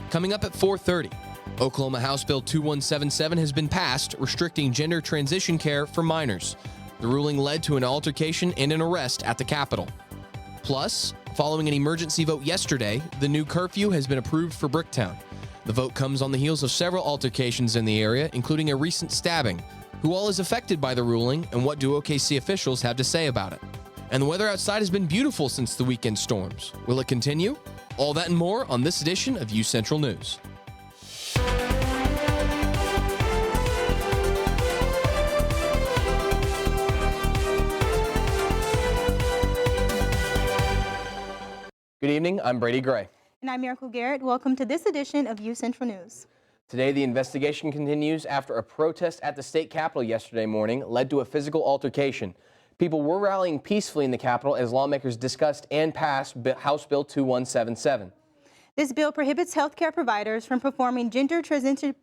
Coming up at 4:30, Oklahoma House Bill 2177 has been passed, restricting gender transition care for minors. The ruling led to an altercation and an arrest at the Capitol. Plus, following an emergency vote yesterday, the new curfew has been approved for Bricktown. The vote comes on the heels of several altercations in the area, including a recent stabbing. Who all is affected by the ruling, and what do OKC officials have to say about it? And the weather outside has been beautiful since the weekend storms. Will it continue? All that and more on this edition of UCentral News. Good evening, I'm Brady Gray. And I'm Miracle Garrett. Welcome to this edition of UCentral News. Today, the investigation continues after a protest at the state capitol yesterday morning led to a physical altercation. People were rallying peacefully in the Capitol as lawmakers discussed and passed House Bill 2177. This bill prohibits healthcare providers from performing gender transition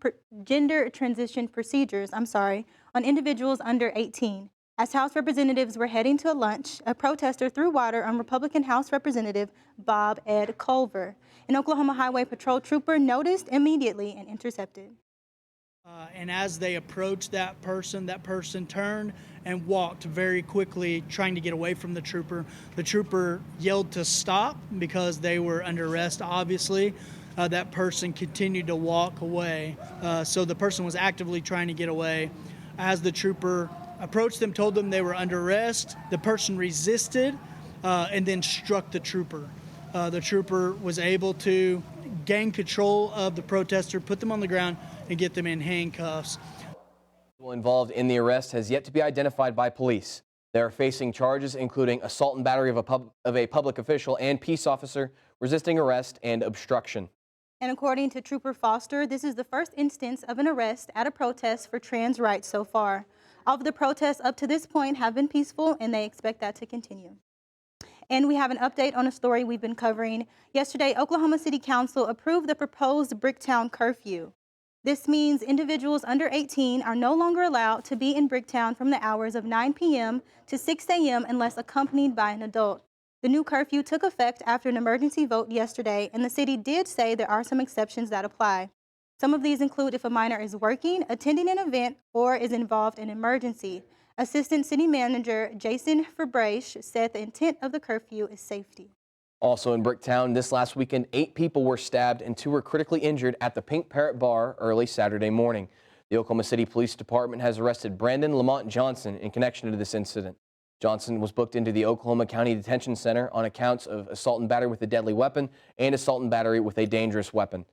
procedures on individuals under 18. As House representatives were heading to a lunch, a protester threw water on Republican House Representative Bob Ed Culver. An Oklahoma Highway Patrol trooper noticed immediately and intercepted. And as they approached that person turned and walked very quickly, trying to get away from the trooper. The trooper yelled to stop because they were under arrest, obviously. That person continued to walk away. So the person was actively trying to get away. As the trooper approached them, told them they were under arrest, the person resisted and then struck the trooper. The trooper was able to gain control of the protester, put them on the ground, and get them in handcuffs. People involved in the arrest has yet to be identified by police. They are facing charges including assault and battery of a public official and peace officer, resisting arrest, and obstruction. And according to Trooper Foster, this is the first instance of an arrest at a protest for trans rights so far. All of the protests up to this point have been peaceful, and they expect that to continue. And we have an update on a story we've been covering. Yesterday, Oklahoma City Council approved the proposed Bricktown curfew. This means individuals under 18 are no longer allowed to be in Bricktown from the hours of 9 p.m. to 6 a.m. unless accompanied by an adult. The new curfew took effect after an emergency vote yesterday, and the city did say there are some exceptions that apply. Some of these include if a minor is working, attending an event, or is involved in an emergency. Assistant City Manager Jason Fabraish said the intent of the curfew is safety. Also in Bricktown, this last weekend, 8 people were stabbed and 2 were critically injured at the Pink Parrot Bar early Saturday morning. The Oklahoma City Police Department has arrested Brandon Lamont Johnson in connection to this incident. Johnson was booked into the Oklahoma County Detention Center on accounts of assault and battery with a deadly weapon and assault and battery with a dangerous weapon.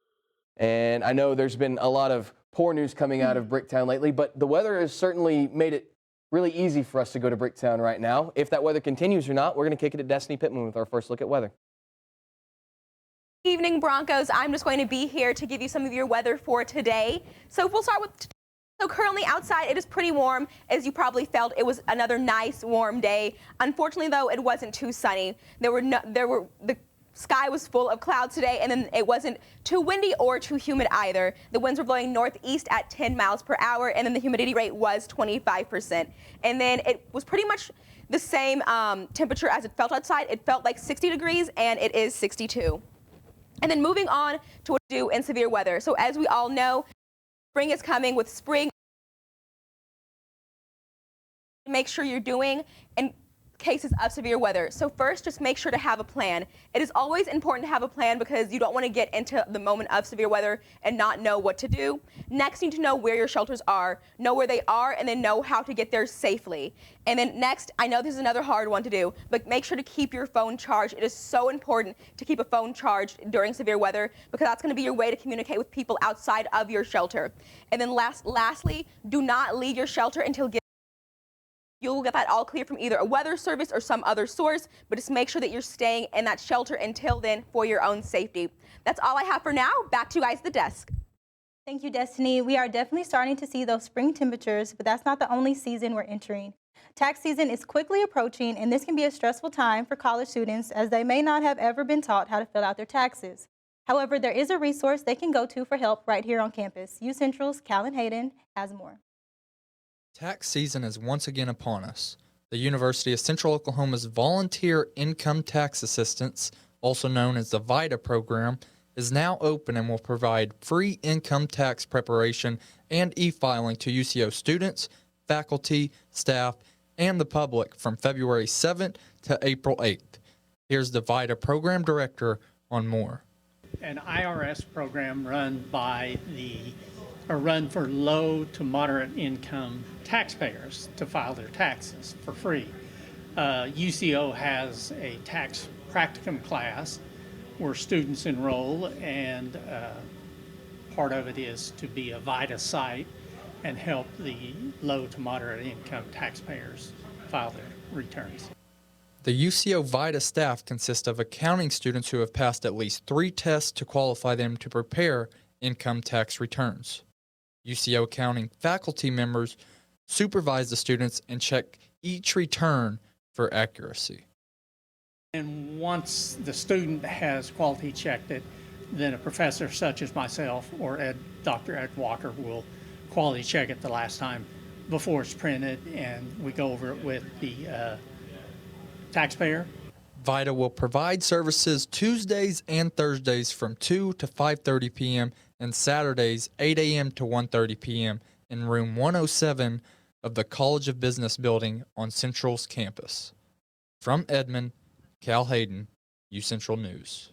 And I know there's been a lot of poor news coming out of Bricktown lately, but the weather has certainly made it really easy for us to go to Bricktown right now. If that weather continues or not, we're going to kick it to Destiny Pittman with our first look at weather. Evening, Broncos. I'm just going to be here to give you some of your weather for today. So we'll start with So currently outside it is pretty warm. As you probably felt, it was another nice warm day. Unfortunately though, it wasn't too sunny. The sky was full of clouds today, and then it wasn't too windy or too humid either. The winds were blowing northeast at 10 miles per hour, and then the humidity rate was 25%. And then it was pretty much the same temperature as it felt outside. It felt like 60 degrees, and it is 62. And then moving on to what to do in severe weather. So as we all know, spring is coming. With spring, make sure you're doing in cases of severe weather. So first, just make sure to have a plan. It is always important to have a plan because you don't want to get into the moment of severe weather and not know what to do. Next, you need to know where your shelters are, know where they are, and then know how to get there safely. And then next, I know this is another hard one to do, but make sure to keep your phone charged. It is so important to keep a phone charged during severe weather because that's going to be your way to communicate with people outside of your shelter. And then lastly, do not leave your shelter until you'll get that all clear from either a weather service or some other source, but just make sure that you're staying in that shelter until then for your own safety. That's all I have for now. Back to you guys at the desk. Thank you, Destiny. We are definitely starting to see those spring temperatures, but that's not the only season we're entering. Tax season is quickly approaching, and this can be a stressful time for college students as they may not have ever been taught how to fill out their taxes. However, there is a resource they can go to for help right here on campus. UCentral's Callan Hayden has more. Tax season is once again upon us. The University of Central Oklahoma's Volunteer Income Tax Assistance, also known as the VITA program, is now open and will provide free income tax preparation and e-filing to UCO students, faculty, staff, and the public from February 7th to April 8th. Here's the VITA program director on more. An IRS program run for low to moderate income taxpayers to file their taxes for free. UCO has a tax practicum class where students enroll, and part of it is to be a VITA site and help the low to moderate income taxpayers file their returns. The UCO VITA staff consists of accounting students who have passed at least 3 tests to qualify them to prepare income tax returns. UCO accounting faculty members supervise the students and check each return for accuracy. And once the student has quality checked it, then a professor such as myself or Dr. Ed Walker will quality check it the last time before it's printed, and we go over it with the taxpayer. VITA will provide services Tuesdays and Thursdays from 2 to 5:30 p.m. and Saturdays 8 a.m. to 1:30 p.m. in room 107 of the College of Business building on Central's campus. From Edmond, Cal Hayden, UCentral News.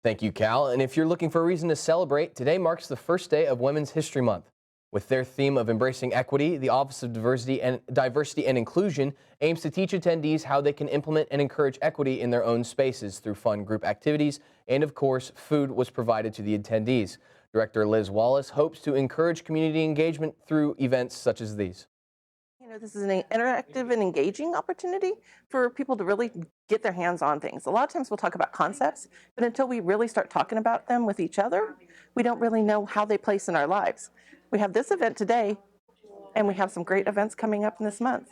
Thank you, Cal. And if you're looking for a reason to celebrate, today marks the first day of Women's History Month. With their theme of embracing equity, the Office of Diversity and Inclusion aims to teach attendees how they can implement and encourage equity in their own spaces through fun group activities, and of course, food was provided to the attendees. Director Liz Wallace hopes to encourage community engagement through events such as these. You know, this is an interactive and engaging opportunity for people to really get their hands on things. A lot of times we'll talk about concepts, but until we really start talking about them with each other, we don't really know how they place in our lives. We have this event today, and we have some great events coming up in this month.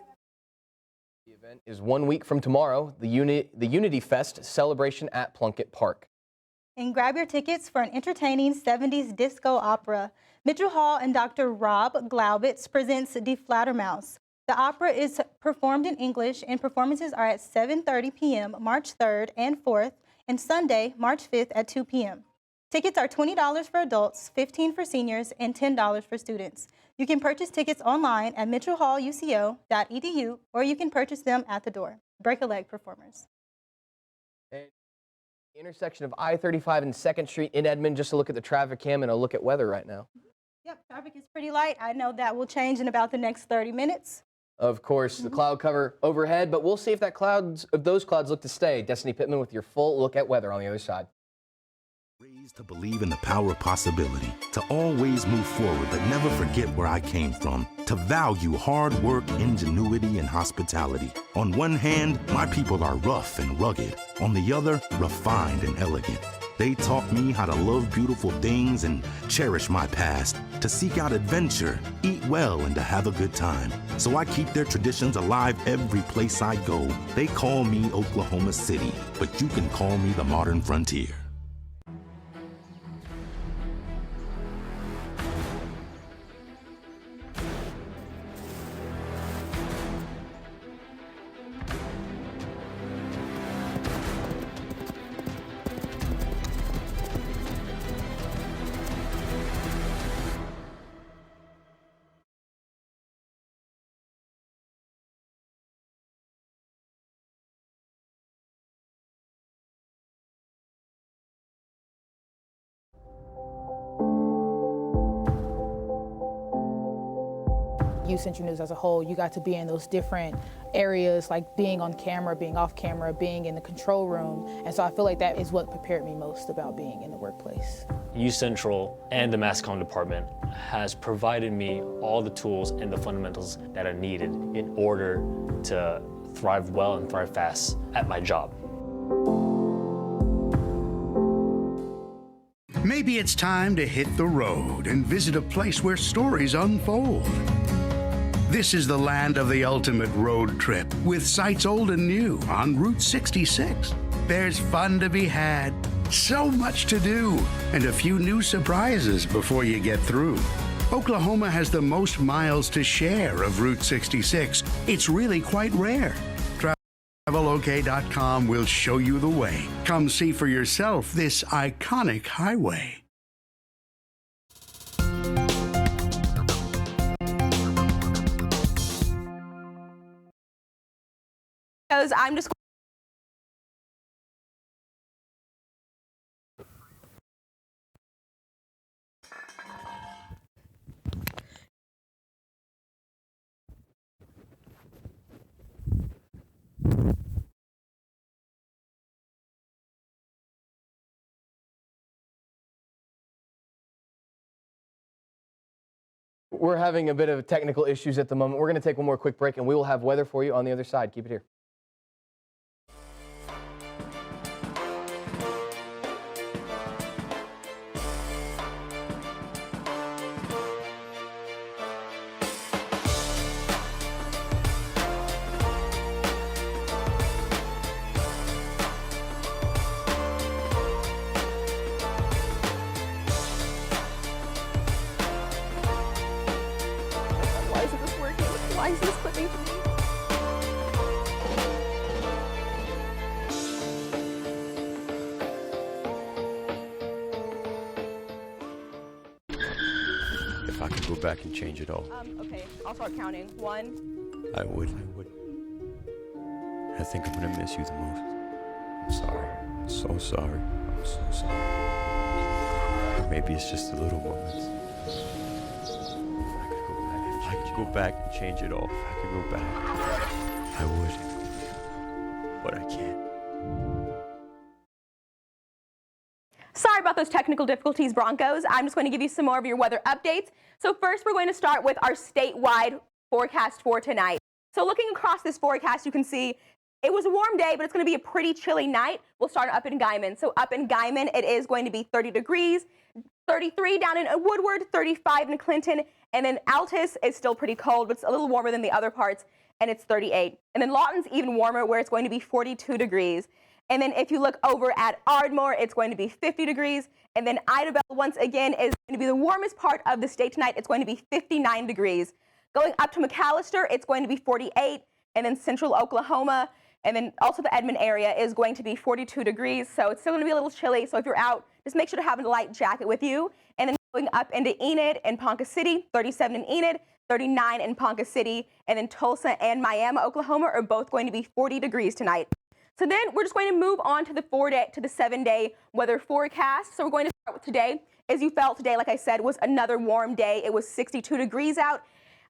The event is 1 week from tomorrow, the Unity Fest celebration at Plunkett Park. And grab your tickets for an entertaining 70s disco opera. Mitchell Hall and Dr. Rob Glaubitz presents Die Fledermaus. The opera is performed in English, and performances are at 7:30 p.m. March 3rd and 4th, and Sunday, March 5th at 2 p.m. Tickets are $20 for adults, $15 for seniors, and $10 for students. You can purchase tickets online at mitchellhalluco.edu, or you can purchase them at the door. Break a leg performers. And the intersection of I-35 and 2nd Street in Edmond, just to look at the traffic cam and a look at weather right now. Yep, traffic is pretty light. I know that will change in about the next 30 minutes. Of course, the cloud cover overhead, but we'll see if those clouds look to stay. Destiny Pittman with your full look at weather on the other side. Raised to believe in the power of possibility, to always move forward but never forget where I came from, to value hard work, ingenuity, and hospitality. On one hand, my people are rough and rugged. On the other, refined and elegant. They taught me how to love beautiful things and cherish my past, to seek out adventure, eat well, and to have a good time. So I keep their traditions alive every place I go. They call me Oklahoma City, but you can call me the modern frontier. UCentral News as a whole, you got to be in those different areas, like being on camera, being off camera, being in the control room. And so I feel like that is what prepared me most about being in the workplace. UCentral and the Mass Comm department has provided me all the tools and the fundamentals that are needed in order to thrive well and thrive fast at my job. Maybe it's time to hit the road and visit a place where stories unfold. This is the land of the ultimate road trip, with sights old and new on Route 66. There's fun to be had, so much to do, and a few new surprises before you get through. Oklahoma has the most miles to share of Route 66. It's really quite rare. TravelOK.com will show you the way. Come see for yourself this iconic highway. Because I'm just We're having a bit of technical issues at the moment. We're going to take one more quick break, and we will have weather for you on the other side. Keep it here. Why isn't this working? Why is this clipping to me? If I could go back and change it all, Okay, I'll start counting. 1. I would. I think I'm gonna miss you the most. I'm sorry. I'm so sorry. I'm so sorry. Maybe it's just the little moments. If I could go back and change it all, if I could go back, I would. But I can't. Sorry about those technical difficulties, Broncos. I'm just going to give you some more of your weather updates. So first, we're going to start with our statewide forecast for tonight. So looking across this forecast, you can see it was a warm day, but it's going to be a pretty chilly night. We'll start up in Guyman. So up in Guyman, it is going to be 30 degrees, 33 down in Woodward, 35 in Clinton, and then Altus is still pretty cold, but it's a little warmer than the other parts, and it's 38. And then Lawton's even warmer, where it's going to be 42 degrees. And then if you look over at Ardmore, it's going to be 50 degrees. And then Idabel, once again, is going to be the warmest part of the state tonight. It's going to be 59 degrees. Going up to McAllister, it's going to be 48. And then central Oklahoma, and then also the Edmond area is going to be 42 degrees. So it's still going to be a little chilly. So if you're out, just make sure to have a light jacket with you. And then going up into Enid and Ponca City, 37 in Enid, 39 in Ponca City. And then Tulsa and Miami, Oklahoma are both going to be 40 degrees tonight. So then we're just going to move on to the 7-day weather forecast. So we're going to start with today. As you felt today, like I said, was another warm day. It was 62 degrees out,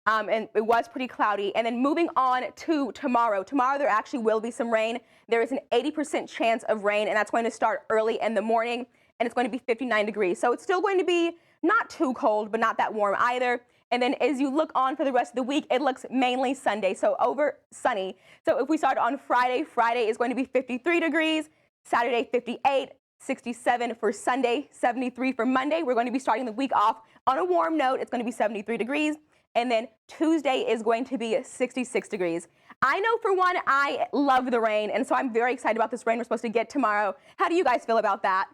and it was pretty cloudy. And then moving on to tomorrow. Tomorrow there actually will be some rain. There is an 80% chance of rain, and that's going to start early in the morning, and it's going to be 59 degrees. So it's still going to be not too cold, but not that warm either. And then as you look on for the rest of the week, it looks mainly Sunday, so over sunny. So if we start on Friday, Friday is going to be 53 degrees, Saturday 58, 67 for Sunday, 73 for Monday. We're going to be starting the week off on a warm note. It's going to be 73 degrees. And then Tuesday is going to be 66 degrees. I know for one, I love the rain, and so I'm very excited about this rain we're supposed to get tomorrow. How do you guys feel about that?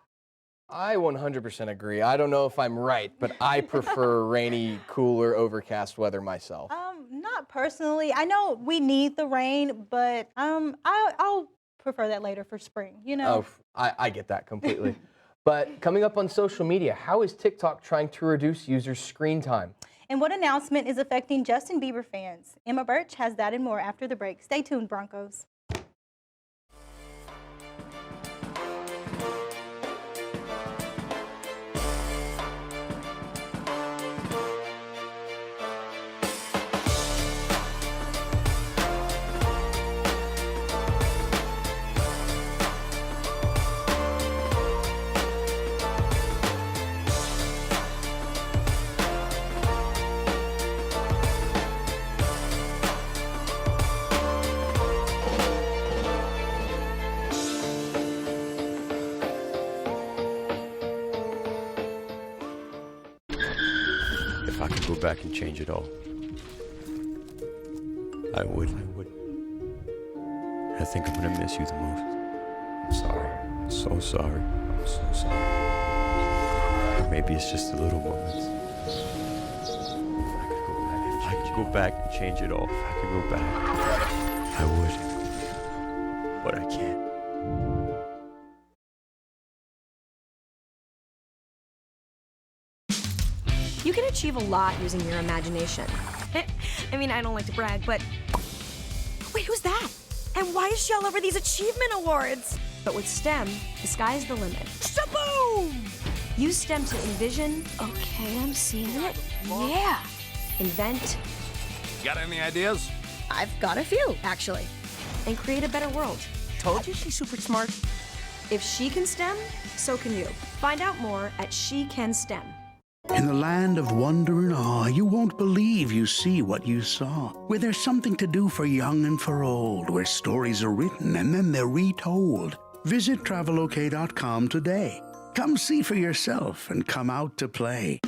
I 100% agree. I don't know if I'm right, but I prefer rainy, cooler, overcast weather myself. Not personally. I know we need the rain, but I'll prefer that later for spring, you know? Oh, I get that completely. But coming up on social media, how is TikTok trying to reduce users' screen time? And what announcement is affecting Justin Bieber fans? Emma Birch has that and more after the break. Stay tuned, Broncos. If I could go back and change it all, I would. I think I'm gonna miss you the most. I'm sorry. I'm so sorry. I'm so sorry. Maybe it's just the little moments. If I could go back and change it all, if I could go back, I would. but I can't. You can achieve a lot using your imagination. I mean, I don't like to brag, but... Wait, who's that? And why is she all over these achievement awards? But with STEM, the sky's the limit. Shaboom! Use STEM to envision... Okay, I'm seeing it. Yeah. Invent... Got any ideas? I've got a few, actually. And create a better world. Told you she's super smart. If she can STEM, so can you. Find out more at She Can STEM. In the land of wonder and awe, you won't believe you see what you saw. Where there's something to do for young and for old, where stories are written and then they're retold. Visit travelok.com today. Come see for yourself and come out to play.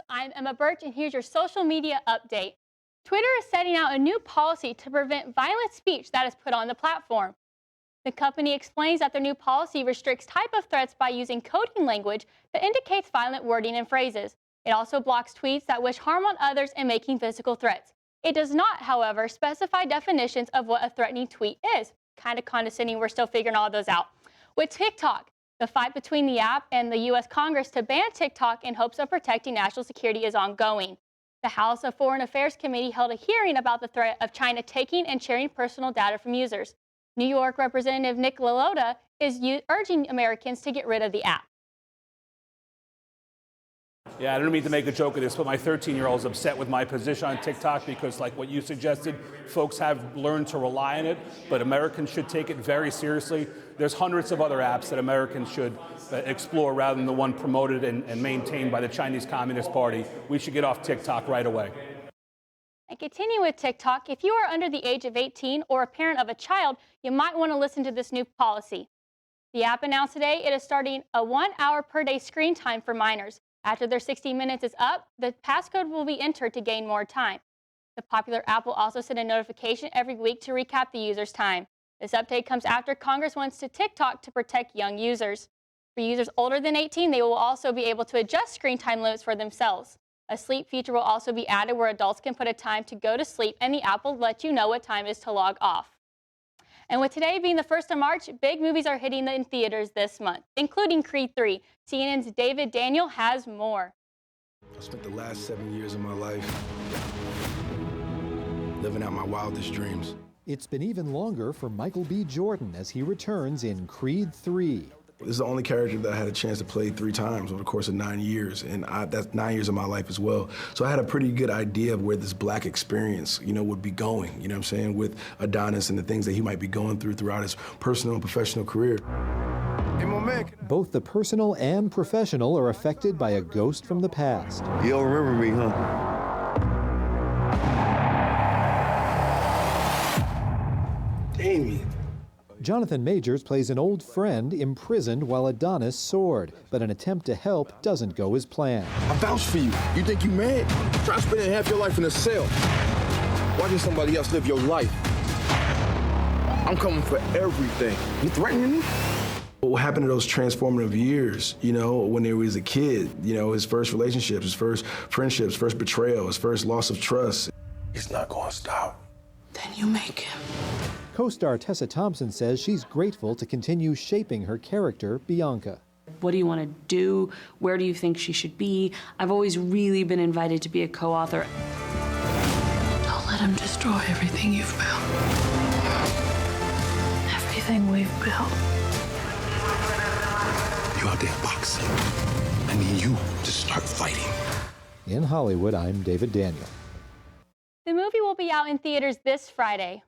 I'm Emma Birch, and here's your social media update. Twitter is setting out a new policy to prevent violent speech that is put on the platform. The company explains that their new policy restricts type of threats by using coding language that indicates violent wording and phrases. It also blocks tweets that wish harm on others and making physical threats. It does not, however, specify definitions of what a threatening tweet is. Kind of condescending, we're still figuring all those out. With TikTok, the fight between the app and the U.S. Congress to ban TikTok in hopes of protecting national security is ongoing. The House of Foreign Affairs Committee held a hearing about the threat of China taking and sharing personal data from users. New York Representative Nick LaLota is urging Americans to get rid of the app. Yeah, I don't mean to make a joke of this, but my 13-year-old is upset with my position on TikTok because, like what you suggested, folks have learned to rely on it, but Americans should take it very seriously. There's hundreds of other apps that Americans should explore rather than the one promoted and maintained by the Chinese Communist Party. We should get off TikTok right away. And continue with TikTok, if you are under the age of 18 or a parent of a child, you might want to listen to this new policy. The app announced today it is starting a 1 hour per day screen time for minors. After their 60 minutes is up, the passcode will be entered to gain more time. The popular app will also send a notification every week to recap the user's time. This update comes after Congress wants to TikTok to protect young users. For users older than 18, they will also be able to adjust screen time limits for themselves. A sleep feature will also be added where adults can put a time to go to sleep, and the app will let you know what time it is to log off. And with today being the 1st of March, big movies are hitting in theaters this month, including Creed 3. CNN's David Daniel has more. I spent the last 7 years of my life living out my wildest dreams. It's been even longer for Michael B. Jordan as he returns in Creed 3. This is the only character that I had a chance to play 3 times over the course of 9 years, and that's 9 years of my life as well. So I had a pretty good idea of where this black experience, would be going, you know what I'm saying, with Adonis and the things that he might be going throughout his personal and professional career. Hey, my man. Both the personal and professional are affected by a ghost from the past. You don't remember me, huh? Damien. Jonathan Majors plays an old friend imprisoned while Adonis soared, but an attempt to help doesn't go as planned. I vouched for you. You think you mad? Try spending half your life in a cell. Watching somebody else live your life. I'm coming for everything. You threatening me? What happened to those transformative years, when he was a kid, his first relationships, his first friendships, first betrayal, his first loss of trust. It's not going to stop. Then you make him. Co-star Tessa Thompson says she's grateful to continue shaping her character, Bianca. What do you want to do? Where do you think she should be? I've always really been invited to be a co-author. Don't let him destroy everything you've built. Everything we've built. You out there boxing. I need you to start fighting. In Hollywood, I'm David Daniel. The movie will be out in theaters this Friday.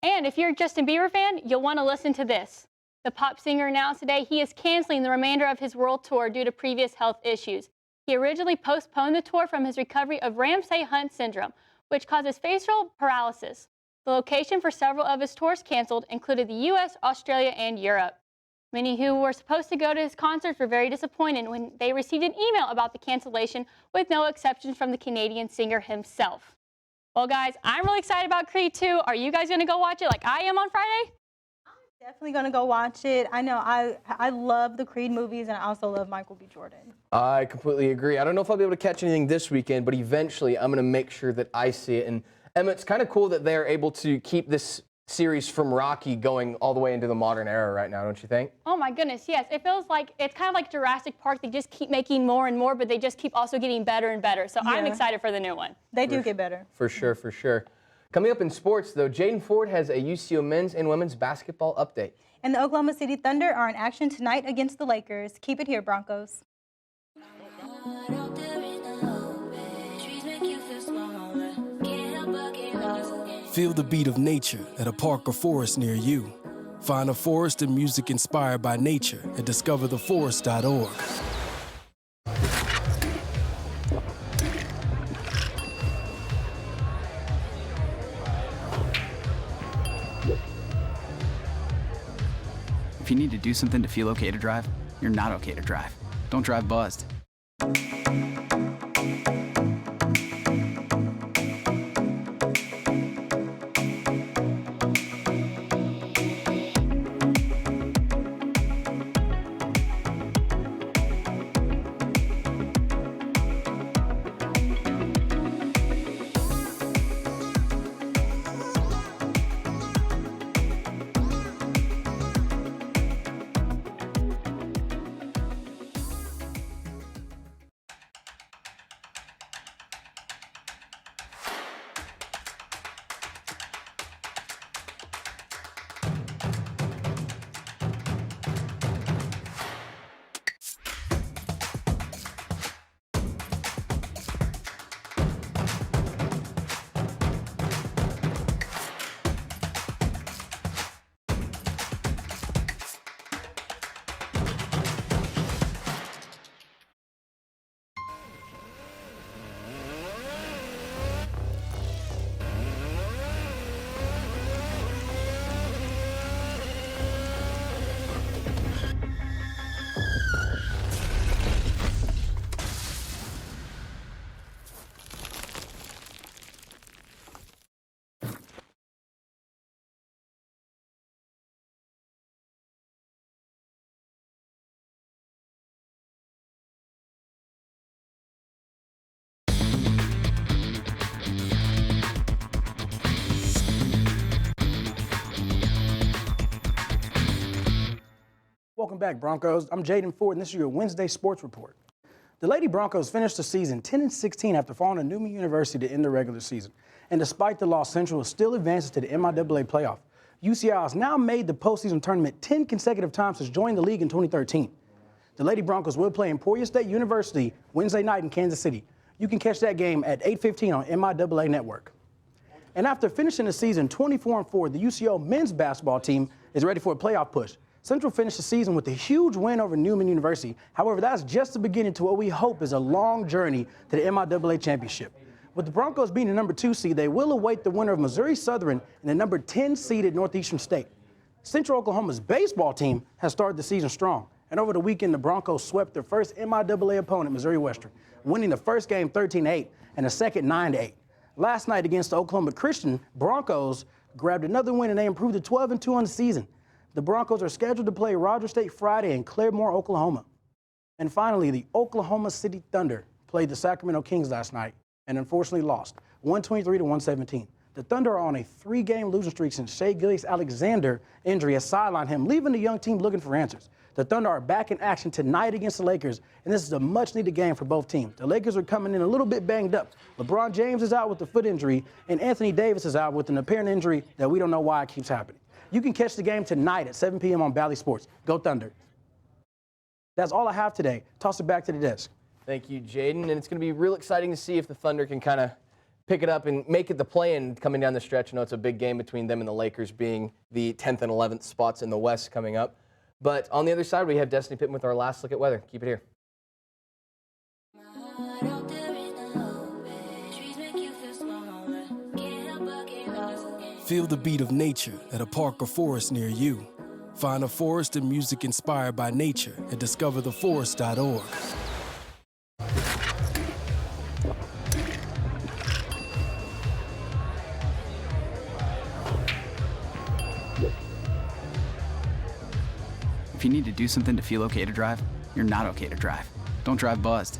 And if you're a Justin Bieber fan, you'll want to listen to this. The pop singer announced today he is canceling the remainder of his world tour due to previous health issues. He originally postponed the tour from his recovery of Ramsay Hunt syndrome, which causes facial paralysis. The location for several of his tours canceled included the U.S., Australia, and Europe. Many who were supposed to go to his concerts were very disappointed when they received an email about the cancellation, with no exceptions from the Canadian singer himself. Well, guys, I'm really excited about Creed 2. Are you guys going to go watch it like I am on Friday? Definitely gonna go watch it. I know I love the Creed movies, and I also love Michael B. Jordan. I completely agree. I don't know if I'll be able to catch anything this weekend, but eventually I'm going to make sure that I see it. And Emma, it's kind of cool that they're able to keep this series from Rocky going all the way into the modern era right now, don't you think? Oh my goodness, yes. It feels like it's kind of like Jurassic Park. They just keep making more and more, but they just keep also getting better and better. So I'm excited for the new one. They do get better. For sure, for sure. Coming up in sports, though, Jaden Ford has a UCO men's and women's basketball update. And the Oklahoma City Thunder are in action tonight against the Lakers. Keep it here, Broncos. Feel the beat of nature at a park or forest near you. Find a forest and music inspired by nature at discovertheforest.org. If you need to do something to feel okay to drive, you're not okay to drive. Don't drive buzzed. Welcome back, Broncos. I'm Jaden Ford, and this is your Wednesday Sports Report. The Lady Broncos finished the season 10-16 after falling to Newman University to end the regular season. And despite the loss, Central still advances to the MIAA playoff. UCI has now made the postseason tournament 10 consecutive times since joining the league in 2013. The Lady Broncos will play Emporia State University Wednesday night in Kansas City. You can catch that game at 8:15 on MIAA Network. And after finishing the season 24-4, the UCO men's basketball team is ready for a playoff push. Central finished the season with a huge win over Newman University. However, that's just the beginning to what we hope is a long journey to the MIAA championship. With the Broncos being the number 2 seed, they will await the winner of Missouri Southern and the number 10 seeded Northeastern State. Central Oklahoma's baseball team has started the season strong. And over the weekend, the Broncos swept their first MIAA opponent, Missouri Western, winning the first game 13-8 and the second 9-8. Last night against the Oklahoma Christian, Broncos grabbed another win and they improved to 12-2 on the season. The Broncos are scheduled to play Rogers State Friday in Claremore, Oklahoma. And finally, the Oklahoma City Thunder played the Sacramento Kings last night and unfortunately lost 123-117. The Thunder are on a 3-game losing streak since Shea Gilgeous-Alexander injury has sidelined him, leaving the young team looking for answers. The Thunder are back in action tonight against the Lakers, and this is a much-needed game for both teams. The Lakers are coming in a little bit banged up. LeBron James is out with a foot injury, and Anthony Davis is out with an apparent injury that we don't know why it keeps happening. You can catch the game tonight at 7 p.m. on Bally Sports. Go Thunder. That's all I have today. Toss it back to the desk. Thank you, Jaden. And it's going to be real exciting to see if the Thunder can kind of pick it up and make it the play-in coming down the stretch. I know it's a big game between them and the Lakers, being the 10th and 11th spots in the West coming up. But on the other side, we have Destiny Pittman with our last look at weather. Keep it here. Feel the beat of nature at a park or forest near you. Find a forest and music inspired by nature at discovertheforest.org. If you need to do something to feel okay to drive, you're not okay to drive. Don't drive buzzed.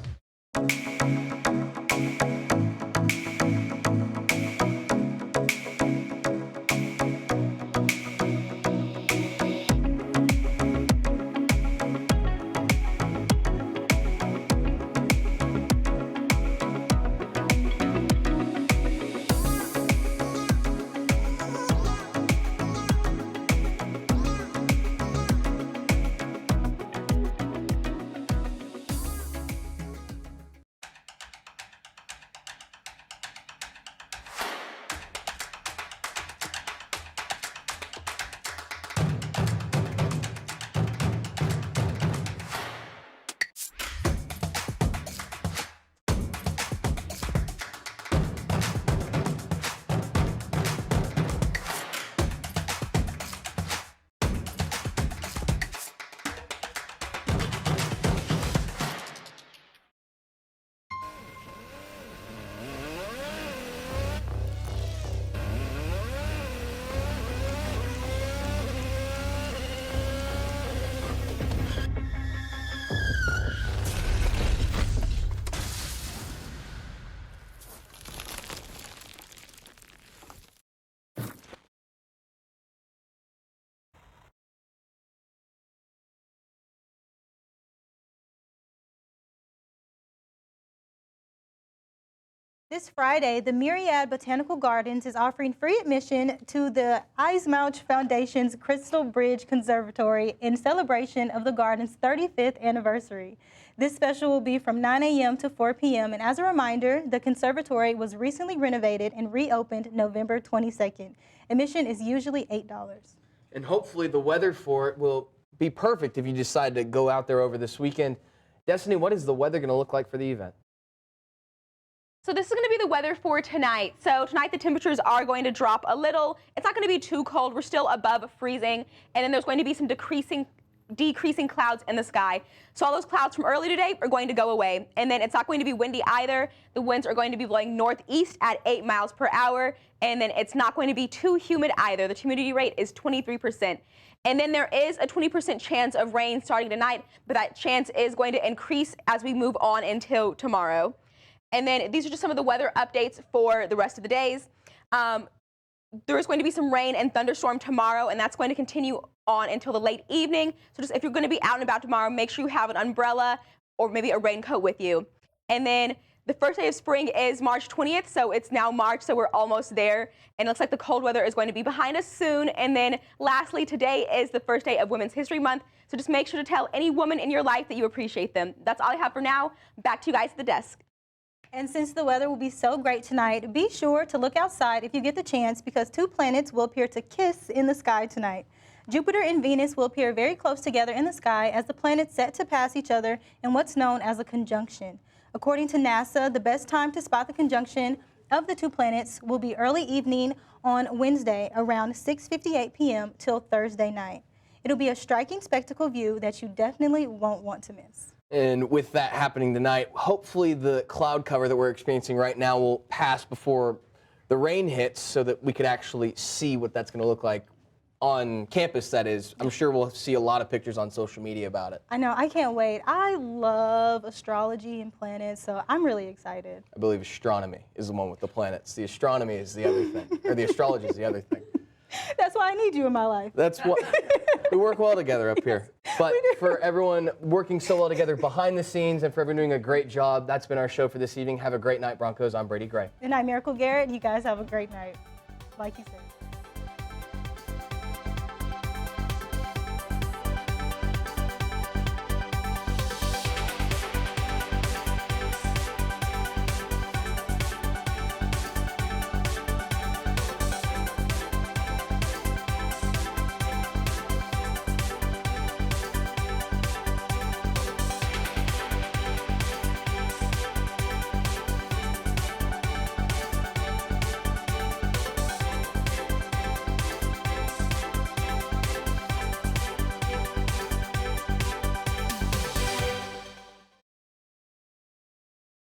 This Friday, the Myriad Botanical Gardens is offering free admission to the Eismouch Foundation's Crystal Bridge Conservatory in celebration of the garden's 35th anniversary. This special will be from 9 a.m. to 4 p.m. And as a reminder, the conservatory was recently renovated and reopened November 22nd. Admission is usually $8. And hopefully the weather for it will be perfect if you decide to go out there over this weekend. Destiny, what is the weather going to look like for the event? So this is going to be the weather for tonight. So tonight the temperatures are going to drop a little. It's not going to be too cold. We're still above freezing. And then there's going to be some decreasing clouds in the sky. So all those clouds from early today are going to go away. And then it's not going to be windy either. The winds are going to be blowing northeast at 8 miles per hour. And then it's not going to be too humid either. The humidity rate is 23%. And then there is a 20% chance of rain starting tonight, but that chance is going to increase as we move on until tomorrow. And then these are just some of the weather updates for the rest of the days. There is going to be some rain and thunderstorm tomorrow, and that's going to continue on until the late evening. So just if you're going to be out and about tomorrow, make sure you have an umbrella or maybe a raincoat with you. And then the first day of spring is March 20th, so it's now March, so we're almost there. And it looks like the cold weather is going to be behind us soon. And then lastly, today is the first day of Women's History Month. So just make sure to tell any woman in your life that you appreciate them. That's all I have for now. Back to you guys at the desk. And since the weather will be so great tonight, be sure to look outside if you get the chance, because two planets will appear to kiss in the sky tonight. Jupiter and Venus will appear very close together in the sky as the planets set to pass each other in what's known as a conjunction. According to NASA, the best time to spot the conjunction of the two planets will be early evening on Wednesday around 6:58 p.m. till Thursday night. It'll be a striking spectacle view that you definitely won't want to miss. And with that happening tonight, hopefully the cloud cover that we're experiencing right now will pass before the rain hits so that we could actually see what that's going to look like on campus, that is. I'm sure we'll see a lot of pictures on social media about it. I know, I can't wait. I love astrology and planets, so I'm really excited. I believe astronomy is the one with the planets. The astronomy is the other thing, or the astrology is the other thing. That's why I need you in my life. That's what we work well together up here. But for everyone working so well together behind the scenes and for everyone doing a great job, that's been our show for this evening. Have a great night, Broncos. I'm Brady Gray. And I'm Miracle Garrett. You guys have a great night, like you said.